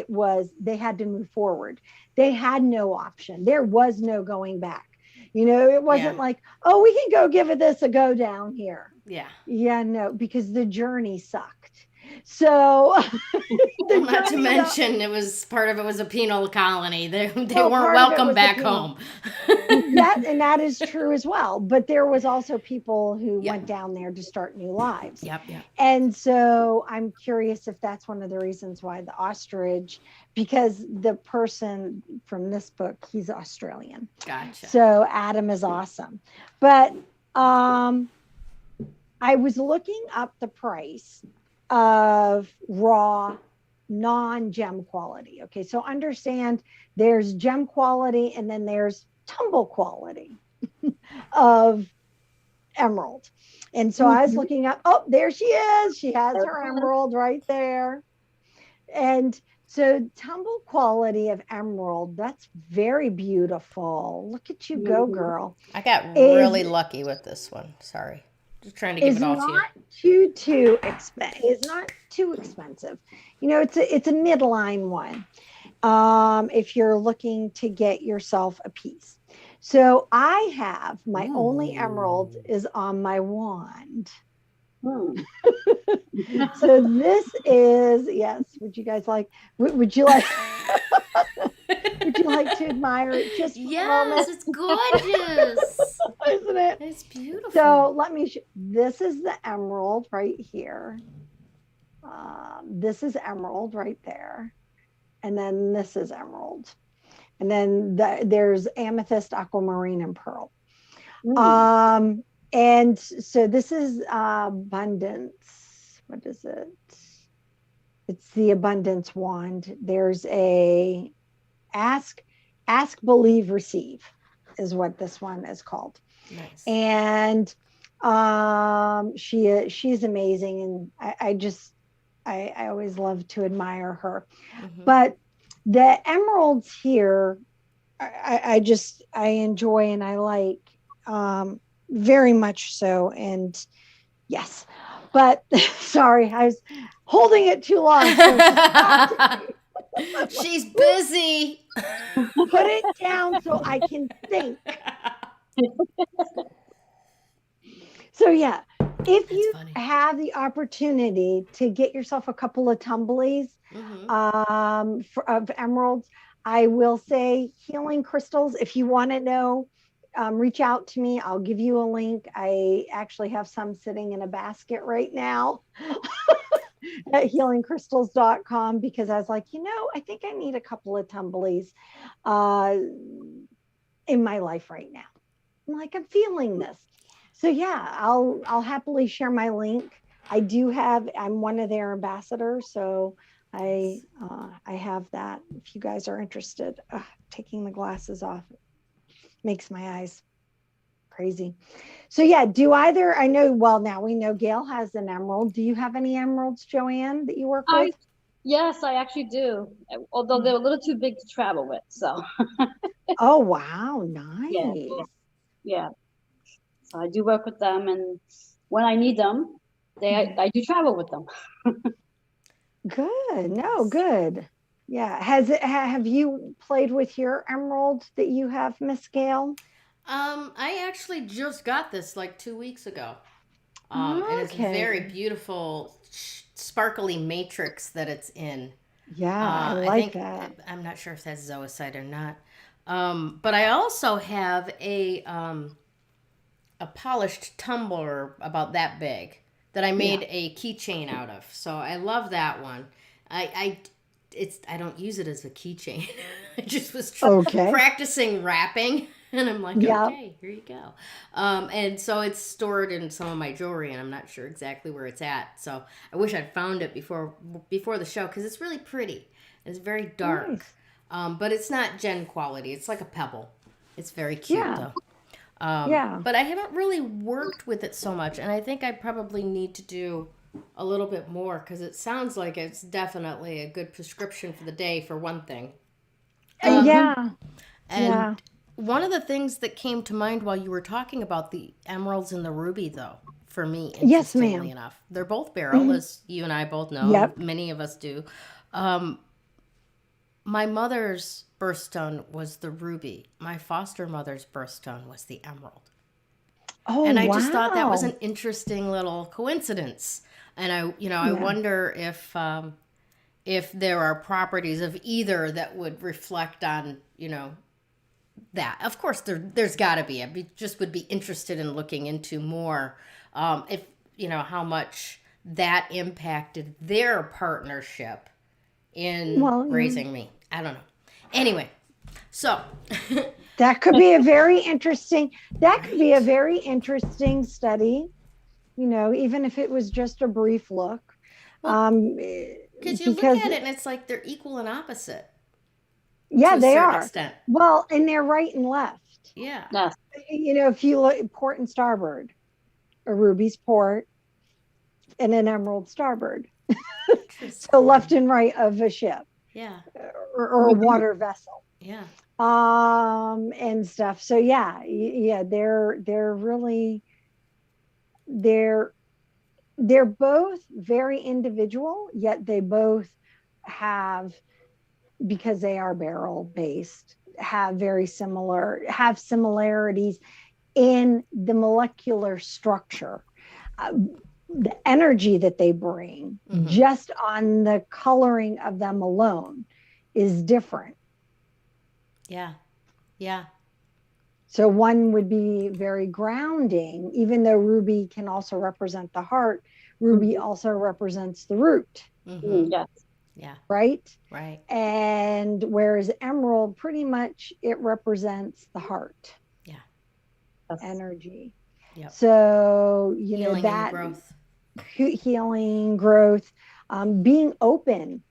Speaker 3: they had to move forward. They had no option. There was no going back. It wasn't like, oh, we can go give this a go down here.
Speaker 1: Yeah.
Speaker 3: Yeah, no, because the journey sucked. So
Speaker 1: not to mention part of it was a penal colony. They weren't welcome back home.
Speaker 3: that is true as well. But there was also people who went down there to start new lives.
Speaker 1: Yep.
Speaker 3: And so I'm curious if that's one of the reasons why the ostrich, because the person from this book, he's Australian.
Speaker 1: Gotcha.
Speaker 3: So Adam is awesome. But I was looking up the price of raw non-gem quality. Okay, so understand there's gem quality and then there's tumble quality of emerald. And so I was looking up, oh, there she is. She has her emerald right there. And so tumble quality of emerald, that's very beautiful. Look at you go, girl.
Speaker 1: I got really lucky with this one. Sorry. Just trying to give it all to
Speaker 3: you. It's not too expensive. It's a midline one. If you're looking to get yourself a piece. So I have my only emerald is on my wand. So this is, yes. Would you guys like? Would you like? Would you like to admire it just for a moment?
Speaker 1: It's gorgeous.
Speaker 3: Isn't it?
Speaker 1: It's beautiful.
Speaker 3: So let me this is the emerald right here. This is emerald right there. And then this is emerald. And then there's amethyst, aquamarine, and pearl. And so this is abundance. What is it? It's the abundance wand. There's a ask, believe, receive is what this one is called.
Speaker 1: Nice.
Speaker 3: And she's amazing. And I always love to admire her. Mm-hmm. But the emeralds here, I enjoy and I like very much so. And yes, but sorry, I was holding it too long. So
Speaker 1: she's busy.
Speaker 3: Put it down so I can think. So yeah, if you have the opportunity to get yourself a couple of tumblies of emeralds, I will say healing crystals. If you want to know, reach out to me. I'll give you a link. I actually have some sitting in a basket right now at healingcrystals.com because I was like, I think I need a couple of tumblies in my life right now. I'm like, I'm feeling this. So yeah, I'll happily share my link. I'm one of their ambassadors, so I have that. If you guys are interested, taking the glasses off makes my eyes crazy. So yeah, now we know Gayle has an emerald. Do you have any emeralds, Joanne, that you work with?
Speaker 2: Yes, I actually do. Although they're a little too big to travel with, so.
Speaker 3: Oh wow, nice.
Speaker 2: Yeah. So I do work with them, and when I need them, I do travel with them.
Speaker 3: Good. No, good. Yeah. Have you played with your emerald that you have, Miss Gail?
Speaker 1: I actually just got this like 2 weeks ago. And it's very
Speaker 3: Okay.
Speaker 1: beautiful, sparkly matrix that it's in.
Speaker 3: Yeah, I
Speaker 1: I
Speaker 3: like
Speaker 1: think,
Speaker 3: that.
Speaker 1: I'm not sure if that's zoisite or not. But I also have a polished tumbler about that big that I
Speaker 3: Yeah.
Speaker 1: made a keychain out of. So I love that one. I I don't use it as a keychain. I just was
Speaker 3: Okay.
Speaker 1: practicing wrapping, and I'm like,
Speaker 3: Yeah.
Speaker 1: okay, here you go. And so it's stored in some of my jewelry, and I'm not sure exactly where it's at. So I wish I'd found it before the show because it's really pretty. It's very dark,
Speaker 3: Nice.
Speaker 1: but it's not gem quality. It's like a pebble. It's very cute
Speaker 3: Yeah.
Speaker 1: though.
Speaker 3: Yeah.
Speaker 1: But I haven't really worked with it so much, and I think I probably need to do a little bit more because it sounds like it's definitely a good prescription for the day, for one thing.
Speaker 3: Yeah.
Speaker 1: And
Speaker 3: Yeah.
Speaker 1: one of the things that came to mind while you were talking about the emeralds and the ruby, though, for me,
Speaker 3: Yes,
Speaker 1: interestingly
Speaker 3: ma'am.
Speaker 1: enough, they're both beryl,
Speaker 3: Mhm.
Speaker 1: as you and I both know, and
Speaker 3: Yep.
Speaker 1: many of us do. Um, my mother's birthstone was the ruby. My foster mother's birthstone was the emerald.
Speaker 3: Oh,
Speaker 1: And I just thought that was
Speaker 3: wow.
Speaker 1: an interesting little coincidence. And I
Speaker 3: Yeah.
Speaker 1: wonder if there are properties of either that would reflect on, that. Of course, there's got to be. Just would be interested in looking into more, if how much that impacted their partnership in
Speaker 3: Well, yeah.
Speaker 1: raising me. I don't know. Anyway, so
Speaker 3: That could be a very interesting, that could be a
Speaker 1: right.
Speaker 3: very interesting study, even if it was just a brief look.
Speaker 1: Well,
Speaker 3: Eh,
Speaker 1: because you look
Speaker 3: because
Speaker 1: at it and it's like they're equal and opposite
Speaker 3: yeah,
Speaker 1: to a
Speaker 3: they
Speaker 1: certain
Speaker 3: are.
Speaker 1: extent.
Speaker 3: Well, and they're right and left.
Speaker 1: Yeah.
Speaker 2: Yes.
Speaker 3: If you look port and starboard, a ruby's port and an emerald starboard. So
Speaker 1: Interesting.
Speaker 3: left and right of a ship
Speaker 1: Yeah.
Speaker 3: or a water vessel.
Speaker 1: Yeah.
Speaker 3: And stuff. So yeah, they're really they're they're both very individual, yet they both have, because they are beryl based, have similarities in the molecular structure. The energy that they bring, just on the coloring of them alone, is different.
Speaker 1: Yeah. Yeah.
Speaker 3: So one would be very grounding, even though ruby can also represent the heart. Ruby also represents the root.
Speaker 2: Yes.
Speaker 1: Yeah.
Speaker 3: Right?
Speaker 1: Right.
Speaker 3: And whereas emerald, pretty much it represents the heart.
Speaker 1: Yeah.
Speaker 3: Energy.
Speaker 1: Yep.
Speaker 3: So,
Speaker 1: Healing
Speaker 3: that
Speaker 1: and growth.
Speaker 3: Healing, growth, being open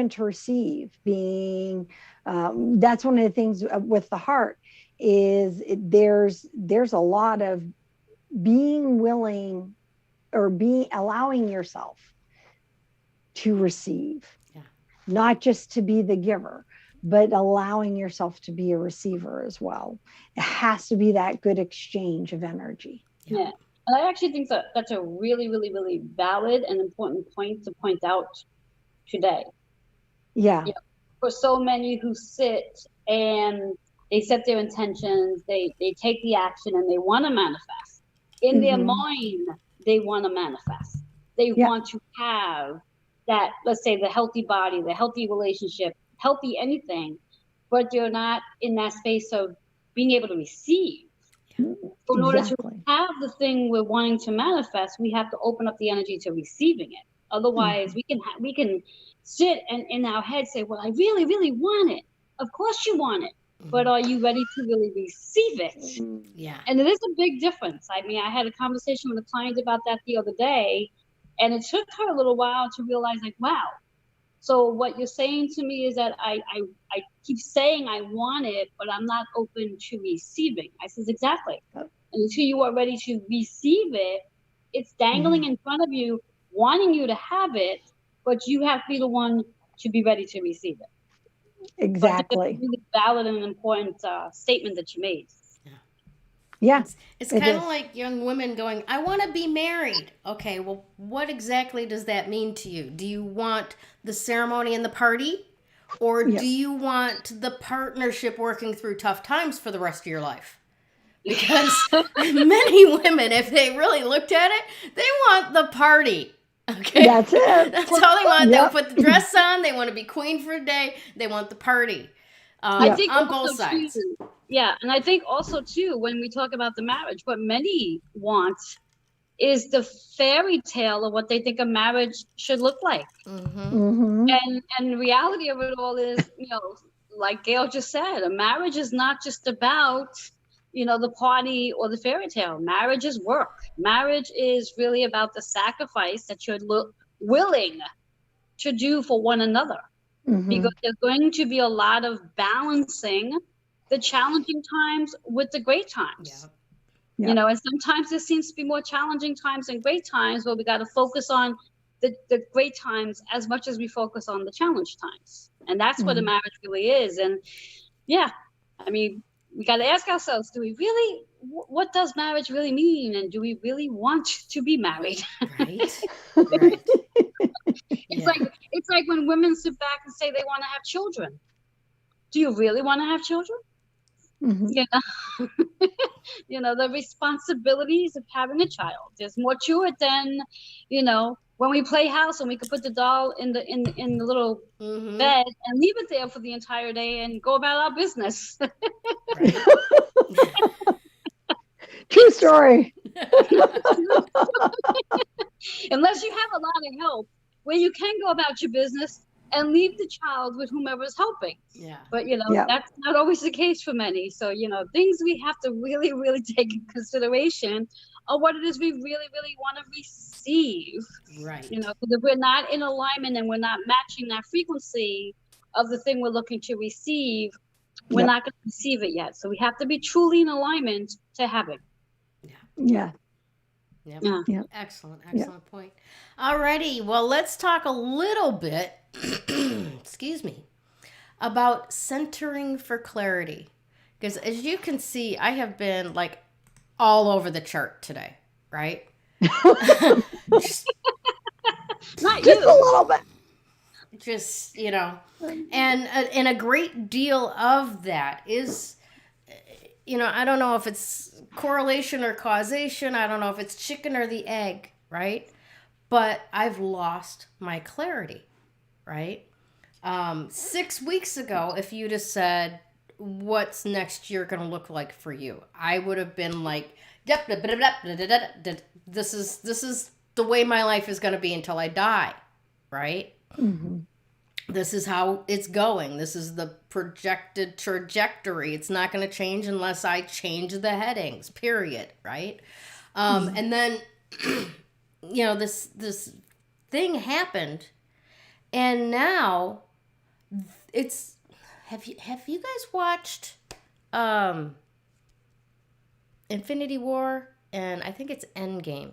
Speaker 3: to receive, that's one of the things with the heart is there's a lot of being willing or allowing yourself to receive, not just to be the giver, but allowing yourself to be a receiver as well. It has to be that good exchange of energy.
Speaker 2: Yeah. And I actually think that's a really, really, really valid and important point to point out today.
Speaker 3: Yeah.
Speaker 2: For so many who sit and they set their intentions, they take the action and they want to manifest. In their mind, they want to manifest. They want to have that, let's say, the healthy body, the healthy relationship, healthy anything, but they're not in that space of being able to receive. So in order to have the thing we're wanting to manifest, we have to open up the energy to receiving it. Otherwise, we can sit and in our head say, well, I really, really want it. Of course you want it, but are you ready to really receive it?
Speaker 1: Yeah.
Speaker 2: And it is a big difference. I mean, I had a conversation with a client about that the other day, and it took her a little while to realize, like, wow. So what you're saying to me is that I keep saying I want it, but I'm not open to receiving. I says, exactly. And until you are ready to receive it, it's dangling in front of you, wanting you to have it, but you have to be the one to be ready to receive it.
Speaker 3: Exactly.
Speaker 2: It's a really valid and important statement that you made.
Speaker 3: Yeah.
Speaker 1: It's
Speaker 3: It
Speaker 1: kind of
Speaker 3: is.
Speaker 1: like young women going, I want to be married. Okay, well, what exactly does that mean to you? Do you want the ceremony and the party? Or
Speaker 3: Yep.
Speaker 1: do you want the partnership working through tough times for the rest of your life? Because many women, if they really looked at it, they want the party. Okay?
Speaker 3: That's it.
Speaker 1: That's all they want.
Speaker 3: Yep.
Speaker 1: They put the dress on. They want to be queen for a day. They want the party.
Speaker 2: I
Speaker 3: Yep.
Speaker 2: think
Speaker 1: On both
Speaker 2: also too,
Speaker 1: sides.
Speaker 2: yeah, and I think also too, when we talk about the marriage, what many want is the fairy tale of what they think a marriage should look like.
Speaker 3: Mm-hmm.
Speaker 2: And the reality of it all is, like Gail just said, a marriage is not just about, the party or the fairy tale. Marriage is work. Marriage is really about the sacrifice that you're willing to do for one another.
Speaker 3: Mm-hmm.
Speaker 2: Because there's going to be a lot of balancing the challenging times with the great times.
Speaker 3: Yeah.
Speaker 2: And sometimes there seems to be more challenging times than great times, where we got to focus on the great times as much as we focus on the challenge times. And that's what a marriage really is. And yeah, I mean, we got to ask ourselves, do we really, what does marriage really mean? And do we really want to be married?
Speaker 1: Right. Right.
Speaker 2: It's like when women sit back and say they want to have children. Do you really want to have children?
Speaker 3: Mm-hmm.
Speaker 2: The responsibilities of having a child. There's more to it than, when we play house and we can put the doll in the little bed and leave it there for the entire day and go about our business.
Speaker 3: True story.
Speaker 2: Unless you have a lot of help, where you can go about your business and leave the child with whomever is helping.
Speaker 1: Yeah.
Speaker 2: But, that's not always the case for many. So, things we have to really, really take into consideration are what it is we really, really want to receive.
Speaker 1: Right.
Speaker 2: Because if we're not in alignment and we're not matching that frequency of the thing we're looking to receive, we're not going to receive it yet. So we have to be truly in alignment to have it.
Speaker 3: Yeah.
Speaker 1: Yep. Excellent point. Alrighty, well, let's talk a little bit, excuse me, about centering for clarity. Because as you can see, I have been like all over the chart today, right?
Speaker 2: Not
Speaker 3: just a little bit.
Speaker 1: Just, and a great deal of that is, I don't know if it's correlation or causation. I don't know if it's chicken or the egg, right? But I've lost my clarity, right? 6 weeks ago, if you'd have said, what's next year going to look like for you? I would have been like, this is the way my life is going to be until I die, right?
Speaker 3: Mm-hmm.
Speaker 1: This is how it's going. This is the projected trajectory. It's not going to change unless I change the headings, period, right? And then, this thing happened, and now it's, have you guys watched Infinity War? And I think it's Endgame.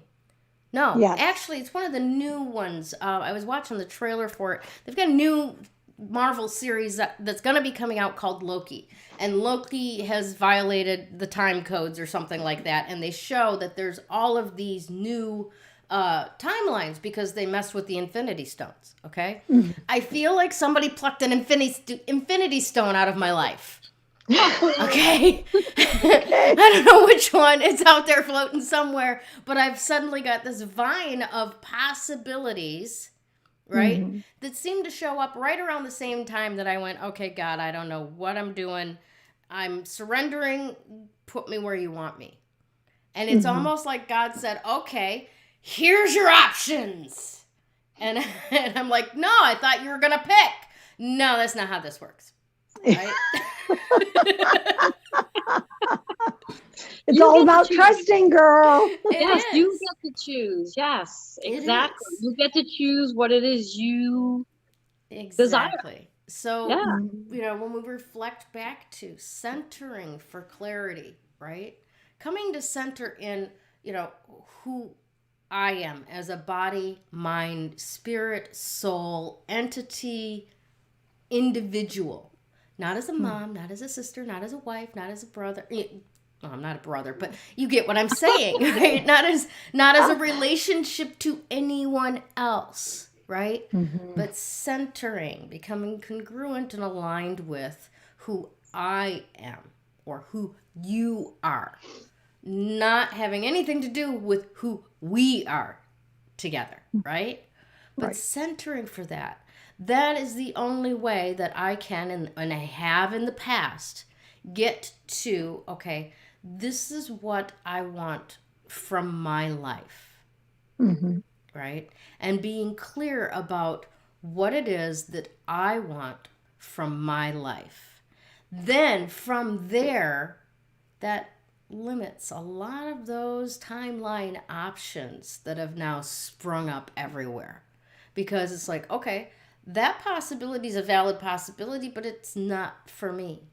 Speaker 1: No, actually, it's one of the new ones. I was watching the trailer for it. They've got a new Marvel series that's going to be coming out called Loki. And Loki has violated the time codes or something like that. And they show that there's all of these new timelines because they messed with the Infinity Stones, okay? Mm-hmm. I feel like somebody plucked an Infinity Stone out of my life. Okay. I don't know which one. It's out there floating somewhere, but I've suddenly got this vine of possibilities, right? Mm-hmm. That seemed to show up right around the same time that I went, okay, God, I don't know what I'm doing. I'm surrendering. Put me where you want me. And it's almost like God said, okay, here's your options. And I'm like, no, I thought you were going to pick. No, that's not how this works. Right?
Speaker 3: It's all about trusting, girl.
Speaker 2: Yes, you get to choose. Yes, exactly. You get to choose what it is you desire.
Speaker 1: So, when we reflect back to centering for clarity, right? Coming to center in, who I am as a body, mind, spirit, soul, entity, individual. Not as a mom, not as a sister, not as a wife, not as a brother. well, I'm not a brother, but you get what I'm saying, right? Not as a relationship to anyone else, right? But centering, becoming congruent and aligned with who I am or who you are, not having anything to do with who we are together, right? But
Speaker 3: Right.
Speaker 1: centering for that. That is the only way that I can, and I have in the past, get to, okay, this is what I want from my life, right? And being clear about what it is that I want from my life. Then from there, that limits a lot of those timeline options that have now sprung up everywhere. Because it's like, okay, that possibility is a valid possibility, but it's not for me.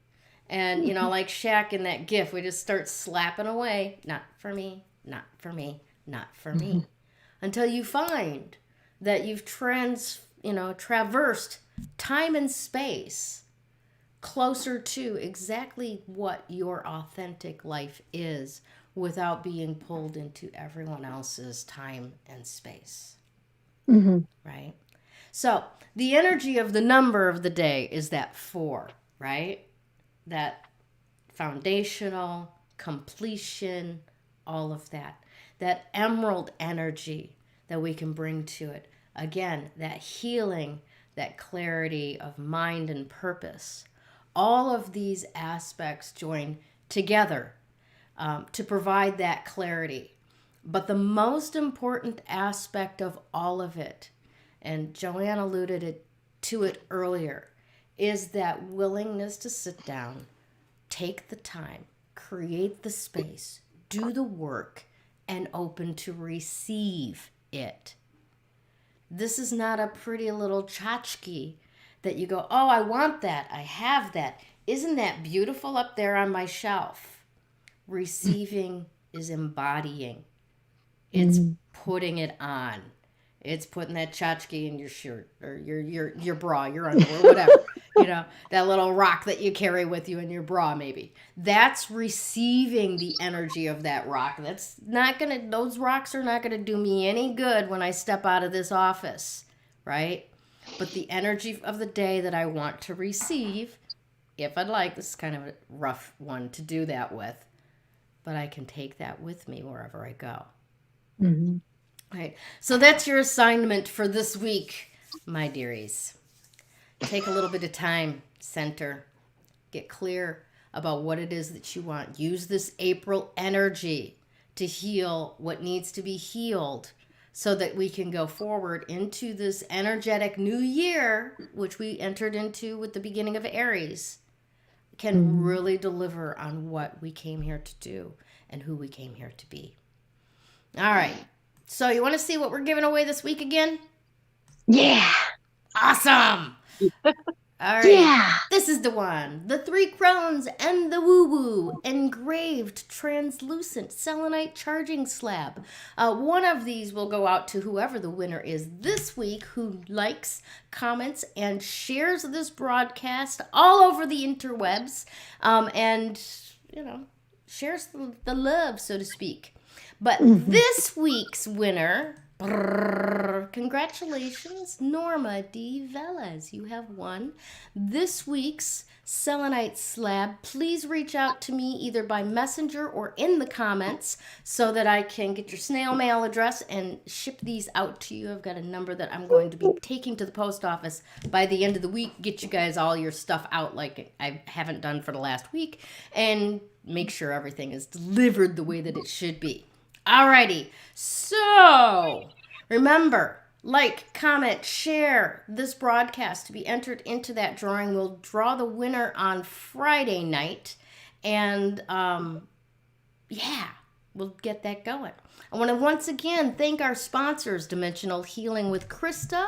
Speaker 1: And, like Shaq in that gif, we just start slapping away, not for me, not for me, not for me. Until you find that you've traversed time and space closer to exactly what your authentic life is without being pulled into everyone else's time and space. Right? So the energy of the number of the day is that 4, right? That foundational, completion, all of that. That emerald energy that we can bring to it. Again, that healing, that clarity of mind and purpose. All of these aspects join together to provide that clarity. But the most important aspect of all of it, and Joanne alluded to it earlier, is that willingness to sit down, take the time, create the space, do the work, and open to receive it. This is not a pretty little tchotchke that you go, oh, I want that, I have that. Isn't that beautiful up there on my shelf? Receiving is embodying. It's putting it on. It's putting that tchotchke in your shirt or your bra, your underwear, whatever. That little rock that you carry with you in your bra, maybe. That's receiving the energy of that rock. Those rocks are not gonna do me any good when I step out of this office, right? But the energy of the day that I want to receive, if I'd like, this is kind of a rough one to do that with, but I can take that with me wherever I go. Right. So that's your assignment for this week, my dearies. Take a little bit of time, center, get clear about what it is that you want. Use this April energy to heal what needs to be healed so that we can go forward into this energetic new year, which we entered into with the beginning of Aries, can really deliver on what we came here to do and who we came here to be. All right. So you want to see what we're giving away this week again?
Speaker 3: Yeah.
Speaker 1: Awesome. All right.
Speaker 3: Yeah.
Speaker 1: This is the one. The 3 Crones and the woo-woo engraved translucent selenite charging slab. One of these will go out to whoever the winner is this week, who likes, comments, and shares this broadcast all over the interwebs, and, shares the love, so to speak. But this week's winner, congratulations, Norma D. Velez. You have won this week's selenite slab. Please reach out to me either by messenger or in the comments so that I can get your snail mail address and ship these out to you. I've got a number that I'm going to be taking to the post office by the end of the week. Get you guys all your stuff out like I haven't done for the last week, and make sure everything is delivered the way that it should be. Alrighty, so remember, like, comment, share this broadcast to be entered into that drawing. We'll draw the winner on Friday night, and we'll get that going. I want to once again thank our sponsors, Dimensional Healing with Krista,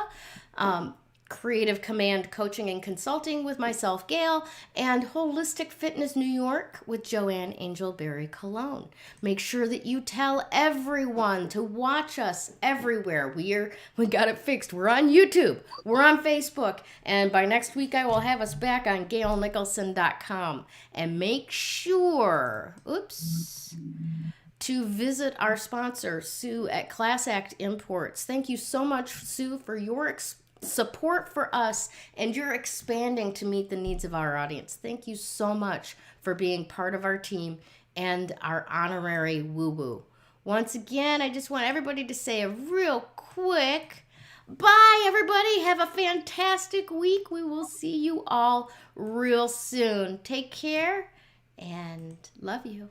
Speaker 1: Creative Command Coaching and Consulting with myself, Gayle, and Wholistic Fitness New York with Joanne Angel Barry Colon. Make sure that you tell everyone to watch us everywhere. We got it fixed. We're on YouTube. We're on Facebook. And by next week, I will have us back on GayleNicholson.com. And make sure, to visit our sponsor, Sue at Class Act Imports. Thank you so much, Sue, for your support for us, and you're expanding to meet the needs of our audience. Thank you so much for being part of our team and our honorary woo-woo. Once again, I just want everybody to say a real quick bye, everybody. Have a fantastic week. We will see you all real soon. Take care and love you.